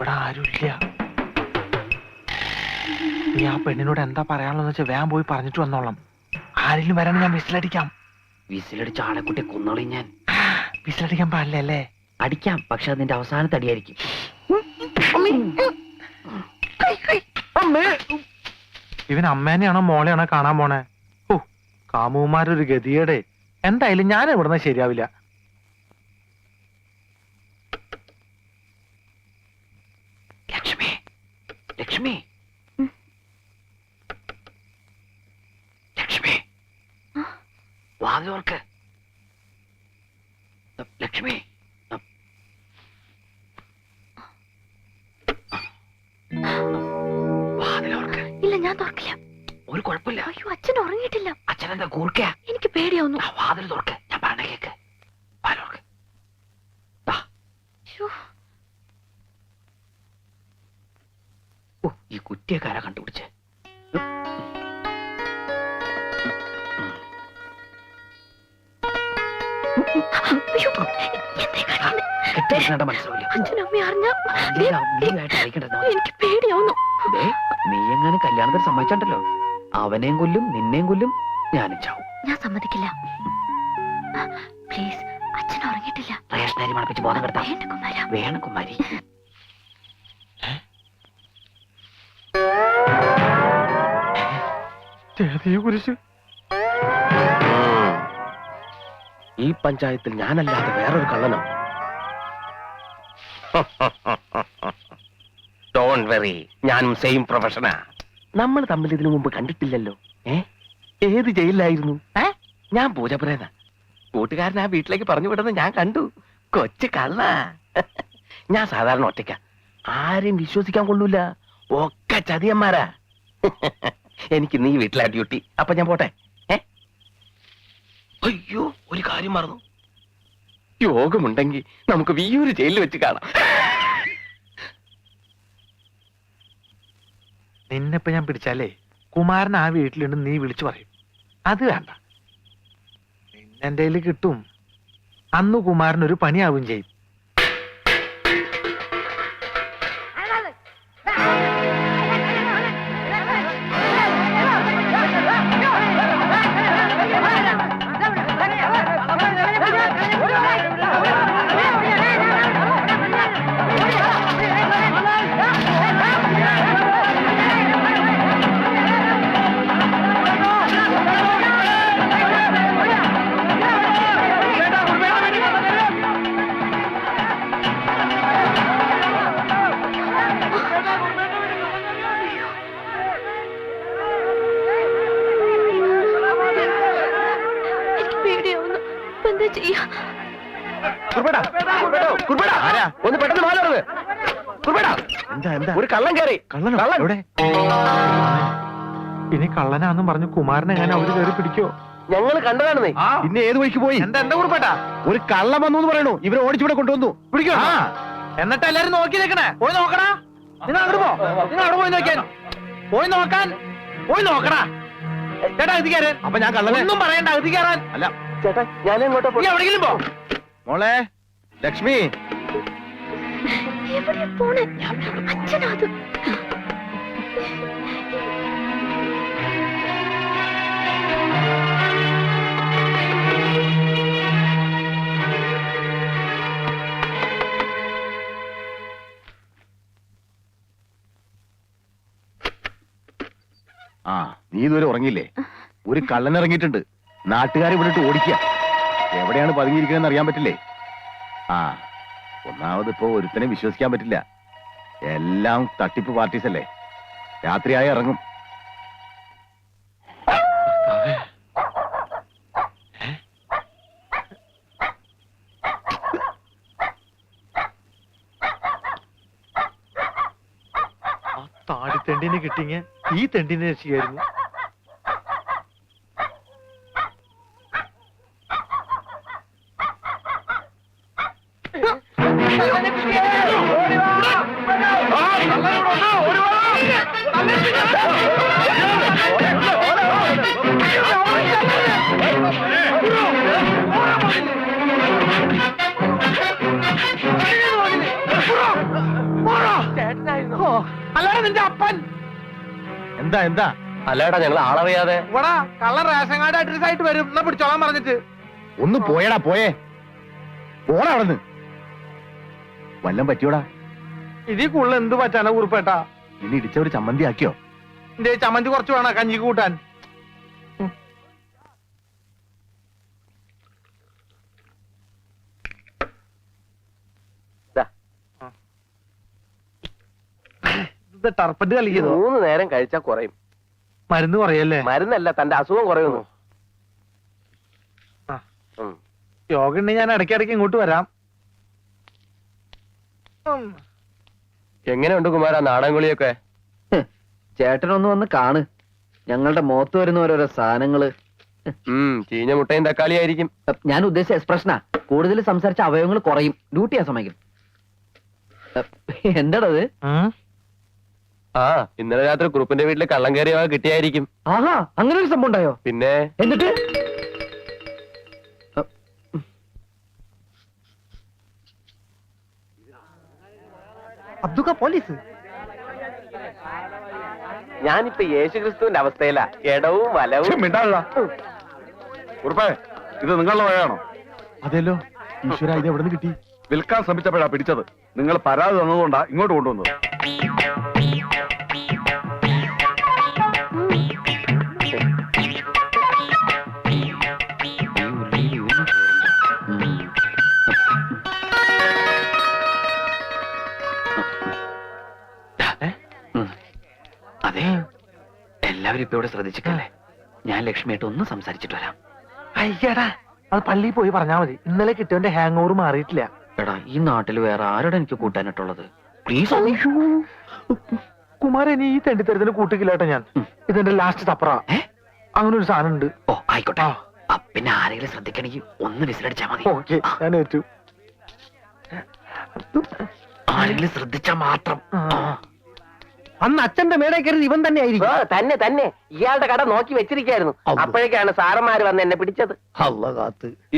ഇവിടെ ആരുമില്ല. നീ ആ പെണ്ണിനോട് എന്താ പറയാനുള്ളതെന്ന് വെച്ചാൽ വേഗം പോയി പറഞ്ഞിട്ട് വന്നോളാം. ആരെങ്കിലും വരാൻ ഞാൻ വിസിലടിക്കാം. വിസിലടിച്ച ആളെക്കുട്ടി കൊന്നോളി ഞാൻ. വിസിലടിക്കാൻ പാടില്ല അല്ലേ? അടിക്കാം, പക്ഷെ അതിന്റെ അവസാനത്തെ അടിയായിരിക്കും. ഇവൻ അമ്മേനെയാണോ മോളെയാണോ കാണാൻ പോണേ? ഓ, കാമുമാരൊരു ഗതിയുടെ. എന്തായാലും ഞാൻ ഇവിടുന്ന് ശരിയാവില്ല. ലക്ഷ്മി, ലക്ഷ്മി, ലക്ഷ്മി, വാതിലോർക്ക്. ലക്ഷ്മി, വാതിലോർക്ക്. ഇല്ല, ഞാൻ തുറക്കില്ല. ഒരു കുഴപ്പമില്ല. അയ്യോ, അച്ഛൻ ഉറങ്ങിയിട്ടില്ല. അച്ഛനെന്താ കൂർക്കയാ? എനിക്ക് പേടിയാവുന്നു. വാതിൽ തുറക്ക്, ഞാൻ പറഞ്ഞ കേക്ക്. വാതിലോർക്ക്. ഈ കുറ്റിയക്കാരാ കണ്ടുപിടിച്ച്. മനസ്സിലാവില്ല. എനിക്ക് പേടിയാവുന്നു. നീ എങ്ങനെ കല്യാണത്തിന് സമ്മതിച്ചോ? അവനെയും കൊല്ലും, നിന്നെയും കൊല്ലും, ഞാനും ചാവും. ഞാൻ സമ്മതിക്കില്ല. പ്ലീസ്, അച്ഛൻ ഉറങ്ങിയിട്ടില്ല. റേഷനരി മണപ്പിച്ച് ബോധം കെടുത്താം. വേണം കുമാരി. ഈ പഞ്ചായത്തിൽ ഞാനല്ലാതെ വേറൊരു കള്ളനോ? ഡോണ്ട് വെറി, ഞാനും സെയിം പ്രൊഫഷനാ. നമ്മൾ തമ്മിൽ ഇതിനു മുമ്പ് കണ്ടിട്ടില്ലല്ലോ. ഏത് ജയിലിലായിരുന്നു? ഞാൻ പൂജപ്പുരേതാ. കൂട്ടുകാരൻ ആ വീട്ടിലേക്ക് പറഞ്ഞു വിടുന്നത് ഞാൻ കണ്ടു. കൊച്ചു കള്ള. ഞാൻ സാധാരണ ഒറ്റയ്ക്ക, ആരെയും വിശ്വസിക്കാൻ കൊള്ളൂല. ഒക്കെ ചതിയന്മാരാ. എനിക്ക് നീ വീട്ടിലാ ഡ്യൂട്ടി. അപ്പൊ ഞാൻ പോട്ടെ. അയ്യോ, ഒരു കാര്യം മറന്നു. യോഗമുണ്ടെങ്കിൽ നമുക്ക് വിയ്യൂര് ജയിലിൽ വെച്ച് കാണാം. നിന്നെപ്പോ ഞാൻ പിടിച്ചാലേ കുമാരൻ ആ വീട്ടിലുണ്ട് നീ വിളിച്ചു പറയും. അത് വേണ്ട, നിന്നെന്റെ കയ്യിൽ കിട്ടും. അന്ന് കുമാരൻ ഒരു പണിയാവും ചെയ്യും. ഒന്ന് പെട്ടെന്ന് മാറുന്നത്. ഒരു കള്ളൻ കയറി. ഇനി കള്ളനാന്നും പറഞ്ഞു കുമാരനെ ഞാൻ അവര് കയറി പിടിക്കോ? ഞങ്ങൾ കണ്ടതാണെന്നേ. പിന്നെ ഏത് വഴിക്ക് പോയി? എന്താ കുറിപ്പേട്ടാ? ഒരു കള്ളം വന്നു പറയണു. ഇവരെ ഓടിച്ചിവിടെ കൊണ്ടുവന്നു. പിടിക്കോ? എന്നിട്ട് എല്ലാരും നോക്കി നിൽക്കണേ. പോയി നോക്കടാ. നിങ്ങൾ അങ്ങോട്ട് പോ. നിങ്ങൾ അവിടെ പോയി നോക്കിയാൽ പോയി നോക്കാൻ. പോയി നോക്കടാ ചേട്ടാ. ഇത് കയറാൻ. അപ്പൊ ഞാൻ കള്ളനൊന്നും പറയണ്ട. ഇത് കയറാൻ അല്ല ചേട്ടാ. ഞാൻ എങ്ങോട്ടാ? എവിടെയെങ്കിലും പോ. മോളെ ലക്ഷ്മി. അച്ഛനാത്. നീ ഇതുവരെ ഉറങ്ങിയില്ലേ? ഒരു കള്ളൻ ഇറങ്ങിയിട്ടുണ്ട്. നാട്ടുകാരെ വിളിട്ട് ഓടിക്കുക. എവിടെയാണ് പതുങ്ങിയിരിക്കുന്നതെന്ന് അറിയാൻ പറ്റില്ലേ? ഒന്നാമത് ഇപ്പോ ഒരുത്തനെ വിശ്വസിക്കാൻ പറ്റില്ല. എല്ലാം തട്ടിപ്പ് പാർട്ടീസ് അല്ലേ. രാത്രിയായി ഇറങ്ങും. താടിത്തെണ്ടിനെ കിട്ടിങ്ങ ഈ തെണ്ടിനെ രക്ഷിക്കായിരുന്നു. ചേട്ടനായിരുന്നു. ഓ, അല്ലടാ നിന്റെ അപ്പൻ. എന്താ എന്താ അല്ലേടാ ഞങ്ങൾ ആളറിയാതെ. ഇവിടെ കള്ള റേഷൻ കാർഡ് അഡ്രസ് ആയിട്ട് വരും എന്നാ പിടിച്ചോളാൻ പറഞ്ഞിട്ട്. ഒന്ന് പോയടാ പോയേ പോടാ അവിടുന്ന് വല്ലം പറ്റിയോടാ ഇതിൽ കൂടുതൽ എന്ത് പറ്റാനാ കുറിപ്പേട്ടാ? ഇനി ഇടിച്ച ഒരു ചമ്മന്തി ആക്കിയോ എന്റെ ചമ്മന്തി കുറച്ച് വേണം കഞ്ഞി കൂട്ടാൻ. ദാ. ഇത് ടർപ്പന്റ് കളിക്കുന്നു. 3 നേരം കഴിച്ചാ കുറയും. മരുന്ന് കുറയല്ലേ? മരുന്നല്ല, തന്റെ അസുഖം കുറയുന്നു. ആ. യോഗ ഉണ്ടെങ്കിൽ ഞാൻ ഇടയ്ക്കിടയ്ക്ക് ഇങ്ങോട്ട് വരാം. എങ്ങനെയുണ്ട് കുമാര നാടൻകുളിയൊക്കെ? ചേട്ടനൊന്ന് വന്ന് കാണ്. ഞങ്ങളുടെ മുഖത്ത് വരുന്ന ഓരോരോ സാധനങ്ങള്. ചീഞ്ഞ മുട്ടയും തക്കാളി ആയിരിക്കും. ഞാൻ ഉദ്ദേശിച്ച എക്സ്പ്രഷനാ. കൂടുതൽ സംസാരിച്ച അവയവങ്ങൾ കുറയും. ഡ്യൂട്ടി ആ സമയം. എന്താടത്? ആ, ഇന്നലെ രാത്രി കുറുപ്പിന്റെ വീട്ടില് കള്ളം കയറിയ കിട്ടിയായിരിക്കും. ആഹാ, അങ്ങനെ ഒരു സംഭവം ഉണ്ടായോ? പിന്നെ എന്നിട്ട് അബ്ദുക്ക പോലീസ്. ഞാനിപ്പോ യേശുക്രിസ്തുവിന്റെ അവസ്ഥയിലാ. ഇടവും വലവും. ഉറപ്പേ ഇത് നിങ്ങളുടെ വകയാണോ? അതെല്ലോ. ഈശ്വര, ഇത് എവിടെ നിന്ന് കിട്ടി? വിൽക്കാൻ ശ്രമിച്ചപ്പോഴാ പിടിച്ചത്. നിങ്ങൾ പരാതി തന്നതുകൊണ്ടാ ഇങ്ങോട്ട് കൊണ്ടുവന്നത്. അതെ, എല്ലാവരും ഇപ്പൊ ഇവിടെ ശ്രദ്ധിച്ചിട്ടല്ലേ. ഞാൻ ലക്ഷ്മിയായിട്ട് ഒന്ന് സംസാരിച്ചിട്ട് വരാം. അയ്യടാ, അത് പള്ളിയിൽ പോയി പറഞ്ഞാ മതി. ഇന്നലെ കിട്ടിയവന്റെ ഹാങ് ഓവർ മാറിയിട്ടില്ല. എടാ, ഈ നാട്ടിൽ വേറെ ആരോടെ എനിക്ക് കൂട്ടാനായിട്ടുള്ളത്? പ്ലീസ്. കുമാരൻ, ഈ തെണ്ടിത്തരത്തിന് കൂട്ടിക്കില്ലാട്ടോ ഞാൻ. ഇതെന്റെ ലാസ്റ്റ് തപ്പറ. അങ്ങനെ ഒരു സാധനം ഉണ്ട്. ഓ ആയിക്കോട്ടെ. പിന്നെ ആരെങ്കിലും ശ്രദ്ധിക്കണമെങ്കിൽ ഒന്ന് വിസിലടിച്ചാ മതി. ഓക്കെ, ഞാൻ ഏറ്റു. ആരെങ്കിലും ശ്രദ്ധിച്ചാ മാത്രം. അന്ന് അച്ഛന്റെ മേടെ കയറി ഇവൻ തന്നെ ആയിരിക്കും. തന്നെ തന്നെ ഇയാളുടെ കട നോക്കി വെച്ചിരിക്കായിരുന്നു. അപ്പോഴേക്കാണ് സാറന്മാര് വന്ന് എന്നെ പിടിച്ചത്.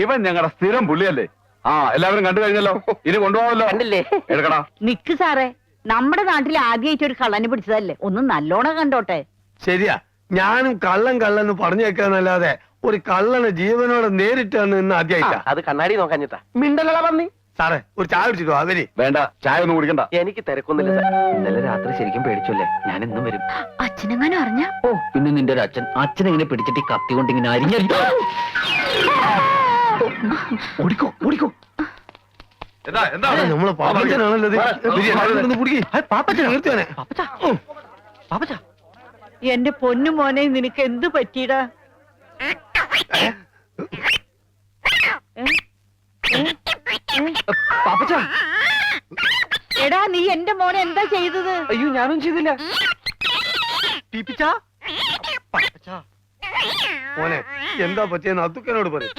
ഇവൻ ഞങ്ങളുടെ സ്ഥിരം പുള്ളിയല്ലേ. ആ, എല്ലാവരും കണ്ടു കഴിഞ്ഞല്ലോ. ഇനി കൊണ്ടുപോകാമല്ലോ. കണ്ടില്ലേ? എടുക്കടാ. നിക്ക് സാറേ, നമ്മുടെ നാട്ടിൽ ആദ്യമായിട്ട് ഒരു കള്ളനെ പിടിച്ചതല്ലേ, ഒന്ന് നല്ലോണം കണ്ടോട്ടെ. ശരിയാ, ഞാനും കള്ളൻ പറഞ്ഞു വെക്കാന്നല്ലാതെ ഒരു കള്ളനെ ജീവനോടെ നേരിട്ട് ഇന്ന് ആദ്യമായിട്ടാ. അത് കണ്ണാടി നോക്കാഞ്ഞിട്ടാ. മിണ്ടലള പന്നി. സാറേ, ഒരു ചായ കുടിച്ചിട്ടോ അവര്? വേണ്ട, ചായ ഒന്നും കുടിക്കണ്ട. എനിക്ക് തിരക്കൊന്നുമില്ല സാർ. ഇന്നലെ രാത്രി ശരിക്കും പേടിച്ചല്ലേ. ഞാൻ ഇന്നും വരും. അച്ഛനെങ്ങാനും അറിഞ്ഞ? ഓ, പിന്നെ നിന്റെ ഒരു അച്ഛനെങ്ങനെ പിടിച്ചിട്ട് ഈ കത്തി കൊണ്ട് ഇങ്ങനെ അരിഞ്ഞോ. ഓടിക്കോ ഓടിക്കോ. എന്താ നമ്മളെ പാപ്പച്ചനാണല്ലോ ഇത്. പാപ്പച്ചൻ നിർത്തിയാനെ. എന്റെ പൊന്നു മോനെ, നിനക്ക് എന്ത് പറ്റിയിടാ? പാപ്പച്ച, എടാ, നീ എന്റെ മോനെ എന്താ ചെയ്തത്? അയ്യോ, ഞാനും ചെയ്തില്ല. മോനെ, എന്താ പറ്റിയെന്ന് അത്തുക്കനോട് പറയും.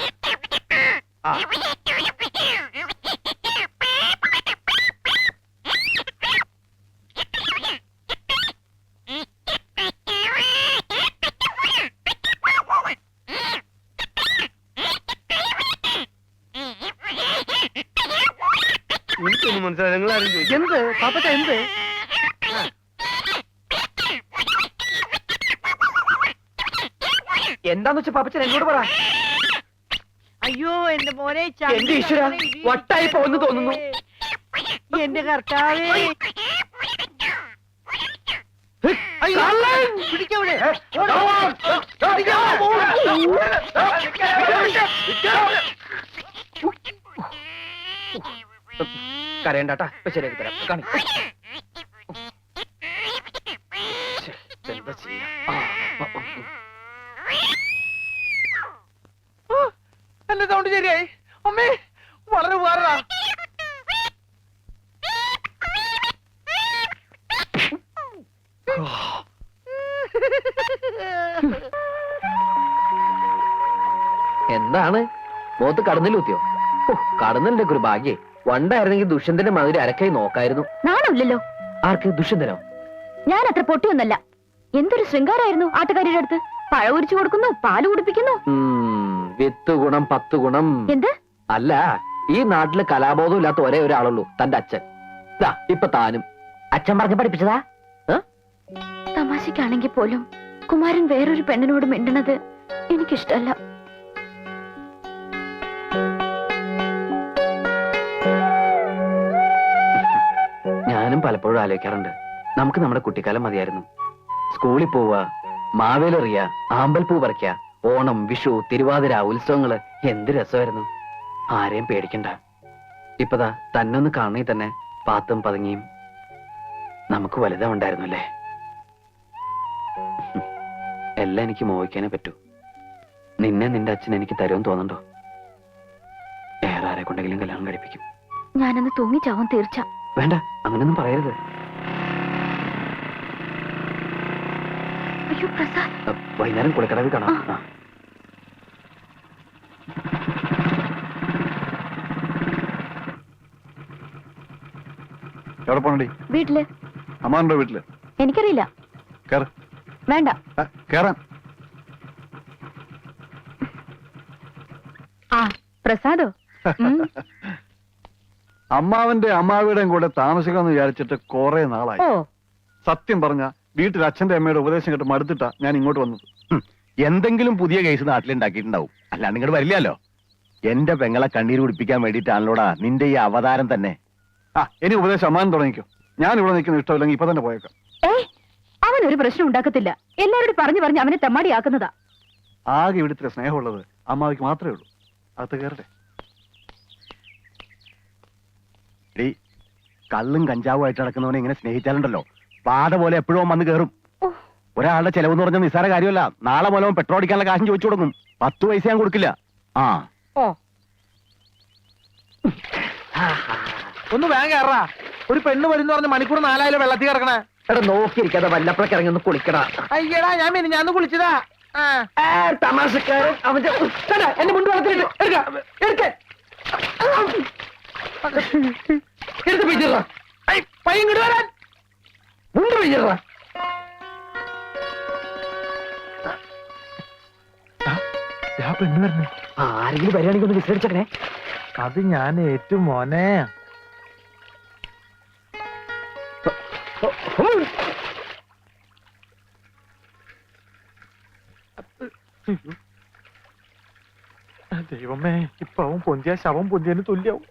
എനിക്കൊന്നും മനസ്സിലായി. നിങ്ങളാരും ചോദിക്കും എന്ത് പാപ്പച്ച, എന്ത്? എന്താന്ന് വെച്ചാ പാപ്പച്ചൻ എന്നോട് പറ. അയ്യോ, എന്റെ മോനെ, എന്റെ ഈശ്വരാ, വട്ടായി പോന്ന് തോന്നുന്നു. എന്റെ കർത്താവേ. പിടിക്കവിടെ. കരയണ്ടാട്ടാ, ഇപ്പൊ ശരിയാക്കി തരാം. കാണി. എന്താ ചെയ്യാ? എന്റെ സൗണ്ട് ശരിയായി. അമ്മേ, വളരെ ഉപകാരടാ. എന്താണ് മുഖത്ത് കടന്നിൽ കുത്തിയോ? കടന്നലിന്റെ ഒരു ഭാഗ്യേ. വണ്ടായിരുന്നെങ്കിൽ ദുഷ്യന്തന്റെ മാതിരി അരക്കായി നോക്കായിരുന്നു. നാണമില്ലല്ലോ. ആർക്ക്? ദുഷ്യന്തനോ? ഞാൻ അത്ര പൊട്ടിയൊന്നല്ല. എന്തൊരു ശൃംഗാരായിരുന്നു ആട്ടുകാരിയുടെ അടുത്ത്. പഴ ഉരിച്ചു കൊടുക്കുന്നു, പാല് കുടിപ്പിക്കുന്നു. വിത്ത് ഗുണം 10 ഗുണം. എന്ത്? അല്ല, ഈ നാട്ടില് കലാബോധം ഇല്ലാത്ത ഒരേ ഒരാളുള്ളൂ, തന്റെ അച്ഛൻ. ഇപ്പൊ താനും. അച്ഛൻ പറഞ്ഞ് പഠിപ്പിച്ചതാ? തമാശക്കാണെങ്കിൽ പോലും കുമാരൻ വേറൊരു പെണ്ണിനോട് മിണ്ടണത് എനിക്കിഷ്ടല്ല. ഞാനും പലപ്പോഴും ആലോചിക്കാറുണ്ട്, നമുക്ക് നമ്മുടെ കുട്ടിക്കാലം മതിയായിരുന്നു. സ്കൂളിൽ പോവുക, മാവേലെറിയ, ആമ്പൽപ്പൂ പറിക്കുക, ഓണം, വിഷു, തിരുവാതിര, ഉത്സവങ്ങള് എന്ത് രസമായിരുന്നു. ആരെയും പേടിക്കണ്ട. ഇപ്പതാ തന്നൊന്ന് കാണണേ തന്നെ പാത്തും പതുങ്ങിയും നമുക്ക് വലുതാ ഉണ്ടായിരുന്നല്ലേ. എല്ലാം എനിക്ക് മോഹിക്കാനേ പറ്റൂ. നിന്നെ നിന്റെ അച്ഛൻ എനിക്ക് തരുമെന്ന് തോന്നണ്ടോ? വേറെ ആരെ കൊണ്ടെങ്കിലും കല്യാണം കഴിപ്പിക്കും. ഞാനന്ന് തൂങ്ങിച്ചാവും തീർച്ച. വേണ്ട, അങ്ങനെയൊന്നും പറയരുത്. അയ്യോ പ്രസാദ്, വൈകുന്നേരം കുളിക്കടവിൽ കാണാം. ആ. എവിടെ പോണടി? വീട്ടില്. അമ്മാന്റെ വീട്ടില്? എനിക്കറിയില്ല. കേറ്. വേണ്ട. കേറാൻ. ആ പ്രസാദോ? അമ്മാവന്റെ അമ്മാവിയുടെയും കൂടെ താമസിക്കാന്ന് വിചാരിച്ചിട്ട് കുറെ നാളായി. ഓ, സത്യം പറഞ്ഞ വീട്ടിൽ അച്ഛന്റെ അമ്മയുടെ ഉപദേശം കേട്ട് മടുത്തിട്ടാ ഞാൻ ഇങ്ങോട്ട് വന്നത്. എന്തെങ്കിലും പുതിയ കേസ് നാട്ടിലുണ്ടാക്കിയിട്ടുണ്ടാവും, അല്ലാണ്ട് ഇങ്ങോട്ട് വരില്ലല്ലോ. എന്റെ പെങ്ങളെ കണ്ണീര് കുടിപ്പിക്കാൻ വേണ്ടിയിട്ടാണല്ലോടാ നിന്റെ ഈ അവതാരം തന്നെ. ഇനി ഉപദേശം അമ്മാൻ തുടങ്ങിക്കോ. ഞാൻ ഇവിടെ നിൽക്കുന്ന ഇഷ്ടമില്ലെങ്കിൽ ഇപ്പൊ തന്നെ പോയേക്കാം. അവനൊരു പ്രശ്നം ഉണ്ടാക്കത്തില്ല. എല്ലാവരോടും പറഞ്ഞു പറഞ്ഞ് അവനെ തെമ്മാടിയാക്കുന്നതാ. ആകെ ഇവിടുത്തെ സ്നേഹമുള്ളത് അമ്മാവിക്ക് മാത്രമേ ഉള്ളൂ. അകത്ത് കയറട്ടെ. എടീ, കള്ളും കഞ്ചാവും ആയിട്ട് നടക്കുന്നവനെ ഇങ്ങനെ സ്നേഹിച്ചാലുണ്ടല്ലോ പാത പോലെ എപ്പോഴും വന്ന് കയറും. ഒരാളുടെ ചെലവെന്ന് പറഞ്ഞ നിസ്സാര കാര്യമല്ല. നാളെ മൂലം പെട്രോൾ അടിക്കാനുള്ള കാശും ചോദിച്ചു കൊടുക്കും. 10 പൈസ ഞാൻ കൊടുക്കില്ല. ആ ഒന്ന് വേഗം കയറാ. ഒരു പെണ്ണ് വരുന്ന പറഞ്ഞ് മണിക്കൂർ 4 വെള്ളത്തിൽ കിടക്കണേ. എടാ നോക്കിയിരിക്കാതെ വല്ലപ്പോഴൊക്കെ ഇറങ്ങി ഒന്ന് കുളിക്കടാ. അയ്യടാ, ഞാൻ കുളിച്ചതാ. തമാശക്കാരൻ അവന്റെ എന്റെ മുണ്ട് വളർത്തിട്ട് എടുത്ത് പിടിച്ചിട. പയ്യൻ വരാൻ മുണ്ട് പിടിച്ചിട. പെണ്ണ് വരുന്നേ. ആരെങ്കിലും വരികയാണെങ്കിൽ ഒന്ന് വിസരിച്ചേ. അത് ഞാൻ ഏറ്റു മോനെ. ദൈവമേ, ഇപ്പൊ അവൻ പൊന്തിയ ശവം പൊന്തിയന് തുല്യാവും.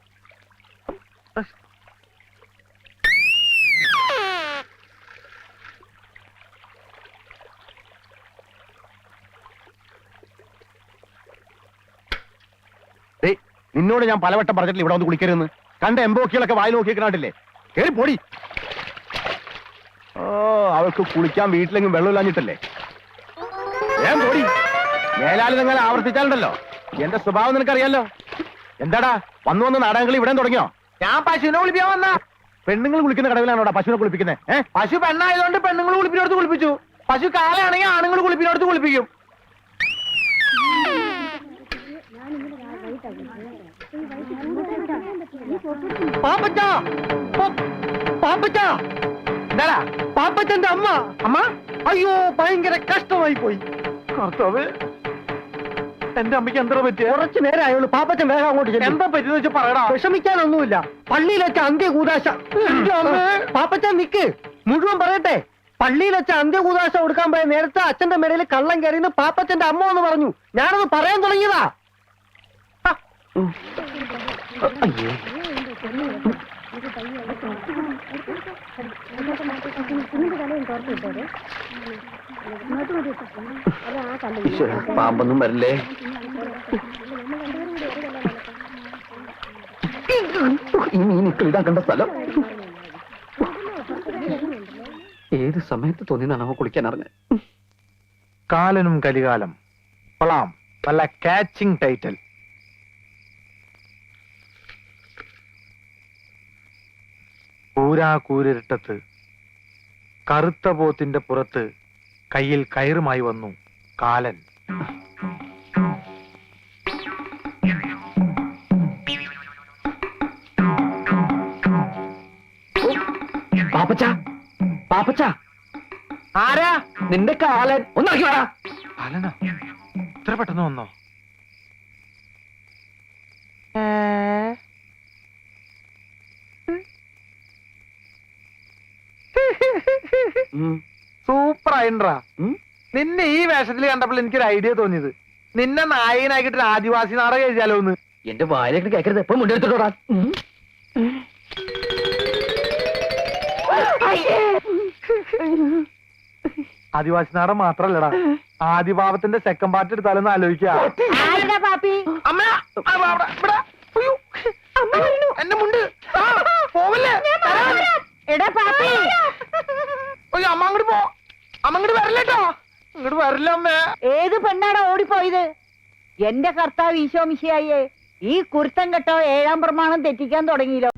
നിന്നോട് ഞാൻ പലവട്ടം പറഞ്ഞിട്ടില്ല ഇവിടെ ഒന്ന് കുളിക്കരുതെന്ന്. കണ്ട എംബോക്കികളൊക്കെ വായി നോക്കി കണ്ടില്ലേ? കേറി പൊടി. ഓ, അവൾക്ക് കുളിക്കാൻ വീട്ടിലെങ്കിലും വെള്ളമില്ലാഞ്ഞിട്ടല്ലേ? ഞാൻ പൊടി. മേലാല് നിങ്ങൾ ആവർത്തിച്ചാലുണ്ടല്ലോ എന്റെ സ്വഭാവം നിനക്കറിയാലോ. എന്താടാ വന്നു വന്ന് നാടകങ്ങൾ ഇവിടെ തുടങ്ങിയോ? ഞാൻ പശുവിനെ കുളിപ്പിക്കാൻ വന്ന. പെണ്ണുങ്ങൾ കുളിക്കുന്ന കടവിലാണോടാ പശുവിനെ കുളിപ്പിക്കുന്നത്? പശു പെണ്ണായതുകൊണ്ട് പെണ്ണുങ്ങൾ കുളിപ്പിനോടത്ത് കുളിപ്പിച്ചു. പശു കാലയാണെങ്കിൽ ആണുങ്ങൾ കുളിപ്പിനോടത്ത് കുളിപ്പിക്കും. എന്താടാ പാപ്പച്ചന്റെ അമ്മ? അമ്മ, അയ്യോ, ഭയങ്കര കഷ്ടമായി പോയി. കർത്താവ്, എന്റെ അമ്മയ്ക്ക് എന്താ പറ്റിയ? കുറച്ചു നേരം ആയുള്ളൂ. പാപ്പച്ചൻ വേഗം അങ്ങോട്ട് ചെല്ല്. എന്താ പറ്റിയെന്ന് വെച്ചാൽ പറയടാ. വിഷമിക്കാനൊന്നുമില്ല. പള്ളിയിൽ വെച്ച അന്ത്യകൂദാശ. പാപ്പച്ചൻ നിക്ക്, മുഴുവൻ പറയട്ടെ. പള്ളിയിൽ വെച്ച അന്ത്യകൂദാശ കൊടുക്കാൻ പോയ നേരത്തെ അച്ഛന്റെ മേടയിൽ കള്ളം കയറിയെന്ന് പാപ്പച്ചന്റെ അമ്മ എന്ന് പറഞ്ഞു. ഞാനത് പറയാൻ തുടങ്ങിയതാ. പാമ്പൊന്നും വരില്ലേ? ഈ മീനിക്കൾ ഇതാക്കേണ്ട സ്ഥലം. ഏത് സമയത്ത് തോന്നിയതാണ് അവ കുളിക്കാൻ അറിഞ്ഞത്. കാലനും കലികാലം കൊള്ളാം. നല്ല കാച്ചിങ് ടൈറ്റിൽ. കൂരാകൂരിട്ടത്ത് കറുത്ത പോത്തിന്റെ പുറത്ത് കയ്യിൽ കയറുമായി വന്നു കാലൻ. പാപ്പച്ച, പാപ്പച്ച, ആരാ? നിന്റെ കാലൻ ഒന്നാക്കി വേടാ. കാലനോ? ഇത്ര പെട്ടെന്ന് വന്നോ? സൂപ്പർ ആയിട്ടാ ഉം. നിന്നെ ഈ വേഷത്തിൽ കണ്ടപ്പോൾ എനിക്കൊരു ഐഡിയ തോന്നിയത് നിന്നെ നായകനാക്കിട്ട് ഒരു ആദിവാസി നാടകം എഴുതിയാലോ എന്ന്. എന്റെ വായിലേക്ക് കേക്കരുത് എപ്പോ മുണ്ടെടുത്തോടാ. ആദിവാസി നാടകം മാത്രല്ലടാ, ആദിഭാവത്തിന്റെ സെക്കൻഡ് പാർട്ട് എടുത്താലൊന്ന് ആലോചിക്കാ. ആരുടെ പാപ്പി? എന്റെ മുണ്ട് ആ, പോവല്ലേ എടാ പാപ്പി, അയ്യോ അമ്മ അങ്ങോട്ട് പോ, അമ്മ അങ്ങോട്ട് വരല്ലേട്ടോ. ഇങ്ങോട്ട് വരില്ല അമ്മേ. ഏത് പെണ്ണാടാ ഓടിപ്പോയത്? എന്റെ കർത്താവ് ഈശോ മിശിഹായേ, ഈ കുരുത്തം കെട്ടോ 7-ാം പ്രമാണം തെറ്റിക്കാൻ തുടങ്ങിയല്ലോ.